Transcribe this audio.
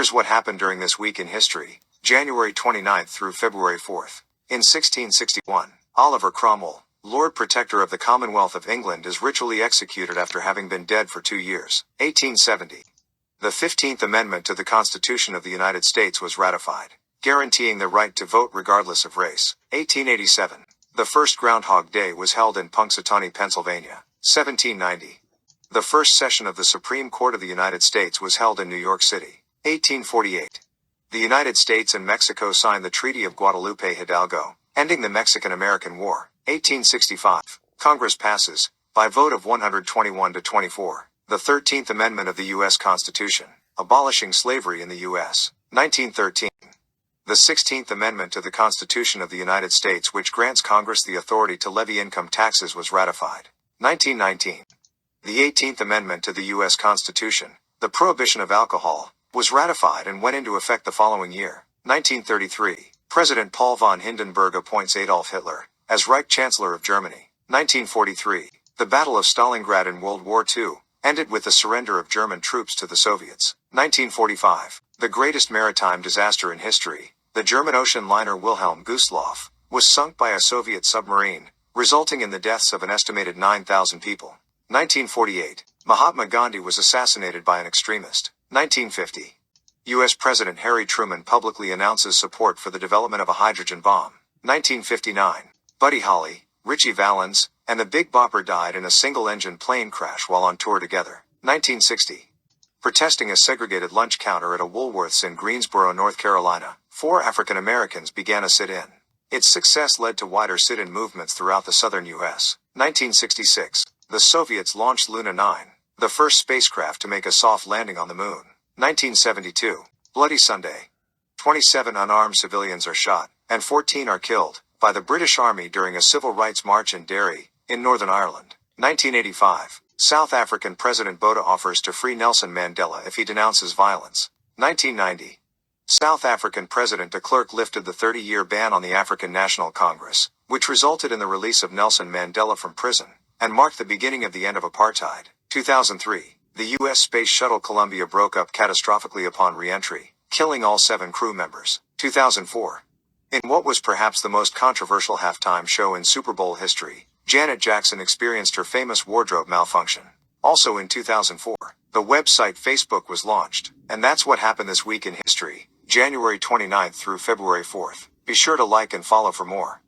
Here's what happened during this week in history, January 29th through February 4th. In 1661, Oliver Cromwell, Lord Protector of the Commonwealth of England, is ritually executed after having been dead for 2 years. 1870. The 15th Amendment to the Constitution of the United States was ratified, guaranteeing the right to vote regardless of race. 1887. The first Groundhog Day was held in Punxsutawney, Pennsylvania. 1790. The first session of the Supreme Court of the United States was held in New York City. 1848. The United States and Mexico signed the Treaty of Guadalupe Hidalgo, ending the Mexican-American War. 1865. Congress passes, by vote of 121 to 24, the 13th Amendment of the U.S. Constitution, abolishing slavery in the U.S. 1913. The 16th Amendment to the Constitution of the United States, which grants Congress the authority to levy income taxes, was ratified. 1919. The 18th Amendment to the U.S. Constitution, the prohibition of alcohol, was ratified and went into effect the following year. 1933. President Paul von Hindenburg appoints Adolf Hitler as Reich Chancellor of Germany. 1943. The Battle of Stalingrad in World War II ended with the surrender of German troops to the Soviets. 1945. The greatest maritime disaster in history, the German ocean liner Wilhelm Gustloff, was sunk by a Soviet submarine, resulting in the deaths of an estimated 9,000 people. 1948. Mahatma Gandhi was assassinated by an extremist. 1950. U.S. President Harry Truman publicly announces support for the development of a hydrogen bomb. 1959. Buddy Holly, Ritchie Valens, and the Big Bopper died in a single-engine plane crash while on tour together. 1960. Protesting a segregated lunch counter at a Woolworths in Greensboro, North Carolina, 4 African Americans began a sit-in. Its success led to wider sit-in movements throughout the southern U.S. 1966. The Soviets launched Luna 9, the first spacecraft to make a soft landing on the moon. 1972. Bloody Sunday. 27 unarmed civilians are shot, and 14 are killed, by the British Army during a civil rights march in Derry, in Northern Ireland. 1985. South African President Botha offers to free Nelson Mandela if he denounces violence. 1990. South African President de Klerk lifted the 30-year ban on the African National Congress, which resulted in the release of Nelson Mandela from prison, and marked the beginning of the end of apartheid. 2003. The U.S. Space Shuttle Columbia broke up catastrophically upon re-entry, killing all 7 crew members. 2004. In what was perhaps the most controversial halftime show in Super Bowl history, Janet Jackson experienced her famous wardrobe malfunction. Also in 2004, the website Facebook was launched. And that's what happened this week in history, January 29th through February 4th. Be sure to like and follow for more.